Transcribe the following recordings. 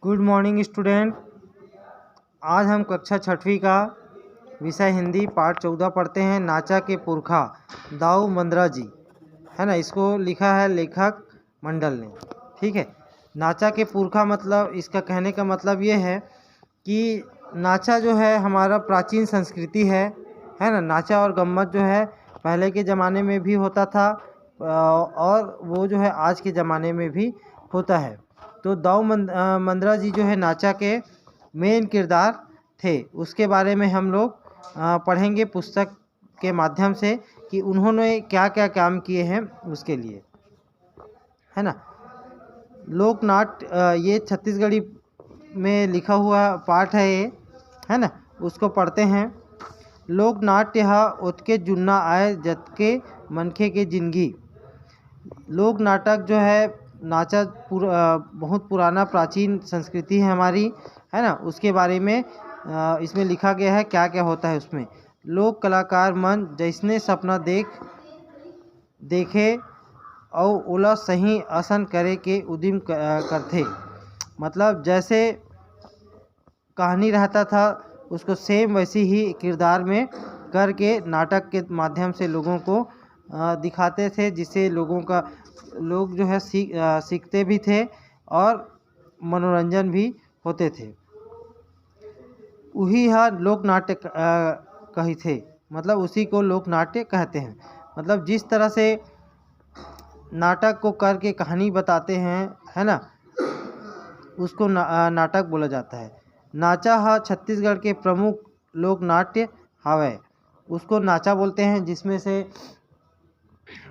Good morning student. आज हम कक्षा छठवीं का विषय हिंदी पाठ 14 पढ़ते हैं। नाचा के पुरखा दाऊ मंदरा जी, है ना। इसको लिखा है लेखक मंडल ने। ठीक है। नाचा के पुरखा मतलब, इसका कहने का मतलब ये है कि नाचा जो है हमारा प्राचीन संस्कृति है ना। नाचा और गम्मत जो है पहले के ज़माने में भी होता था और वो जो है आज के ज़माने में भी होता है। तो दाऊ मंदरा जी जो है नाचा के मेन किरदार थे। उसके बारे में हम लोग पढ़ेंगे पुस्तक के माध्यम से कि उन्होंने क्या क्या काम किए हैं उसके लिए, है ना। लोक नाट्य ये छत्तीसगढ़ी में लिखा हुआ पाठ है ये, है ना। उसको पढ़ते हैं। लोक नाट्य हा ओतके जुन्ना आए जतके मनखे के जिंदगी। लोक नाटक जो है नाचा बहुत पुराना प्राचीन संस्कृति है हमारी, है ना। उसके बारे में इसमें लिखा गया है क्या क्या होता है उसमें। लोक कलाकार मन जैसने सपना देखे और ओला सही असन करे के उद्यम करथे। मतलब जैसे कहानी रहता था उसको सेम वैसी ही किरदार में करके नाटक के माध्यम से लोगों को दिखाते थे, जिससे लोग जो है सीखते भी थे और मनोरंजन भी होते थे। वही है लोक नाट्य कही थे, मतलब उसी को लोक नाट्य कहते हैं। मतलब जिस तरह से नाटक को करके कहानी बताते हैं, है ना, उसको नाटक बोला जाता है। नाचा हा छत्तीसगढ़ के प्रमुख लोक नाट्य हावय। उसको नाचा बोलते हैं जिसमें से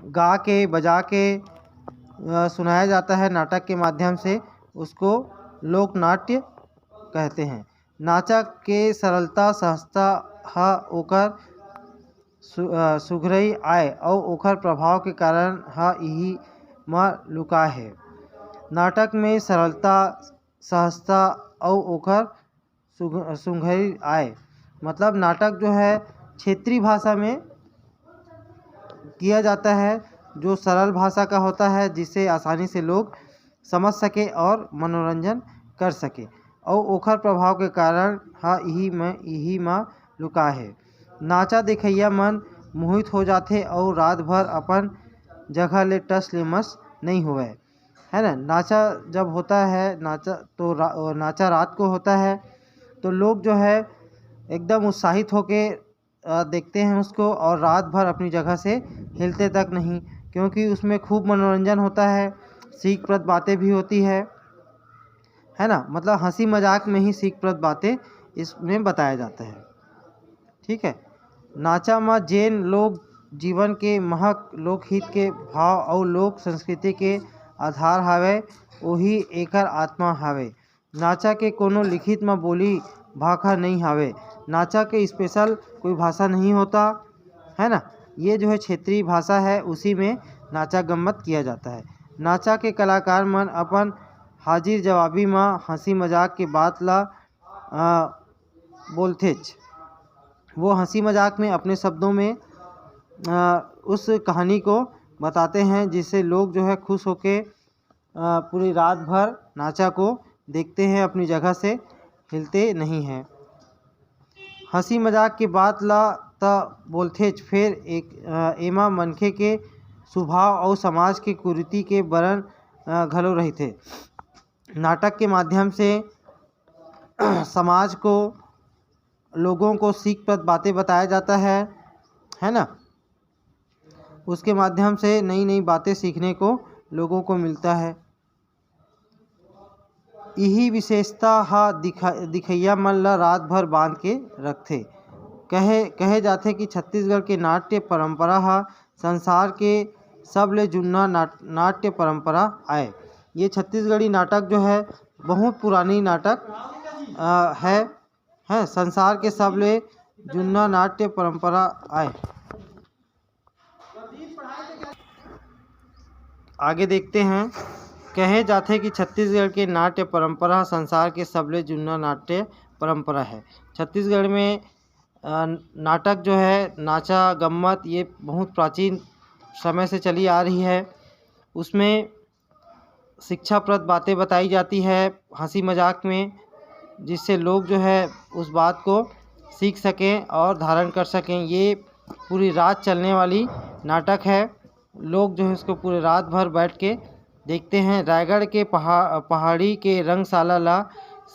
गा के बजा के सुनाया जाता है नाटक के माध्यम से, उसको लोक नाट्य कहते हैं। नाचा के सरलता सहजता हा ओकर सुघरई आय और ओकर प्रभाव के कारण हा यही म लुकाय है। नाटक में सरलता सहजता और ओकर सुघरई आय मतलब नाटक जो है क्षेत्रीय भाषा में किया जाता है, जो सरल भाषा का होता है, जिससे आसानी से लोग समझ सके और मनोरंजन कर सके। और ओखर प्रभाव के कारण हा यही में लुका है। नाचा देखैया मन मोहित हो जाते और रात भर अपन जगह ले टस ले मस नहीं हुए, है ना। नाचा जब होता है नाचा रात को होता है तो लोग जो है एकदम उत्साहित होके देखते हैं उसको और रात भर अपनी जगह से हिलते तक नहीं, क्योंकि उसमें खूब मनोरंजन होता है, सीखप्रद बातें भी होती है ना। मतलब हंसी मजाक में ही सीखप्रद बातें इसमें बताया जाता है। ठीक है। नाचा में जैन लोग जीवन के महक लोकहित के भाव और लोक संस्कृति के आधार हावे, वही एकर आत्मा हावे। नाचा के कोनो लिखित में बोली भाखा नहीं हावे। नाचा के स्पेशल कोई भाषा नहीं होता, है ना। ये जो है क्षेत्रीय भाषा है, उसी में नाचा गम्मत किया जाता है। नाचा के कलाकार मन अपन हाजिर जवाबी में हंसी मजाक के बात ला बोलथेच। वो हंसी मजाक में अपने शब्दों में उस कहानी को बताते हैं, जिससे लोग जो है खुश होके पूरी रात भर नाचा को देखते हैं, अपनी जगह से हिलते नहीं हैं। हंसी मजाक की बात ला त बोलथेच, फिर एक एमा मनखे के स्वभाव और समाज की कुरीति के बरन घलो रही थे। नाटक के माध्यम से समाज को, लोगों को सीखप्रद बातें बताया जाता है ना। उसके माध्यम से नई नई बातें सीखने को लोगों को मिलता है। यही विशेषता हा दिखैया मन ला रात भर बांध के रखथे। कहे जाथे कि छत्तीसगढ़ के नाट्य परंपरा हा संसार के सबले जुन्ना नाट्य परंपरा आए। ये छत्तीसगढ़ी नाटक जो है बहुत पुरानी नाटक है संसार के सबले जुन्ना नाट्य परंपरा आए। आगे देखते हैं। कहे जाते कि छत्तीसगढ़ के नाट्य परंपरा संसार के सबले जुन्ना नाट्य परंपरा है। छत्तीसगढ़ में नाटक जो है नाचा गम्मत ये बहुत प्राचीन समय से चली आ रही है। उसमें शिक्षाप्रद बातें बताई जाती है हंसी मजाक में, जिससे लोग जो है उस बात को सीख सकें और धारण कर सकें। ये पूरी रात चलने वाली नाटक है। लोग जो है इसको पूरे रात भर बैठ के देखते हैं। रायगढ़ के पहाड़ी के रंगशाला ला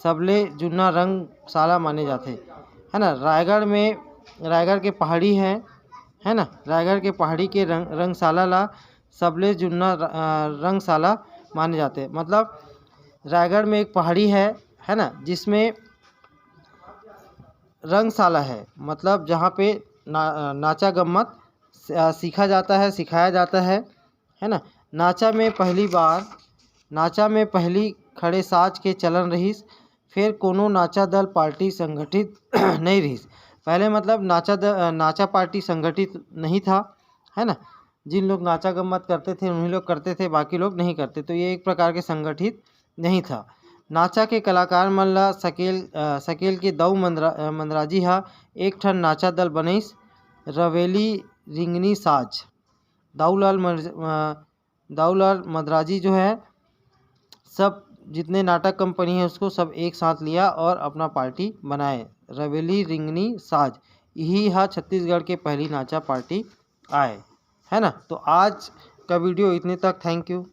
सबले जुन्ना रंगशाला माने जाते, है ना। रायगढ़ के पहाड़ी है ना। रायगढ़ के पहाड़ी के रंगशाला ला सबले जुन्ना रंगशाला माने जाते हैं। मतलब रायगढ़ में एक पहाड़ी है ना, जिसमें रंगशाला है, मतलब जहाँ पे नाचा गम्मत सीखा जाता है, सिखाया जाता है ना। नाचा में पहली खड़े साज के चलन रहीस, फिर कोनो नाचा दल पार्टी संगठित नहीं रहीस। पहले मतलब नाचा पार्टी संगठित नहीं था, है ना। जिन लोग नाचा गम्मत करते थे उन्हीं लोग करते थे, बाकी लोग नहीं करते। तो ये एक प्रकार के संगठित नहीं था। नाचा के कलाकार मन ला सकेल के दऊ मंदराजी हा एक ठन नाचा दल बनईस, रवेली रिंगनी साज। दाऊलाल मदराजी जो है सब जितने नाटक कंपनी है उसको सब एक साथ लिया और अपना पार्टी बनाए, रवेली रिंगनी साज। यही है छत्तीसगढ़ के पहली नाचा पार्टी आए, है ना। तो आज का वीडियो इतने तक। Thank you.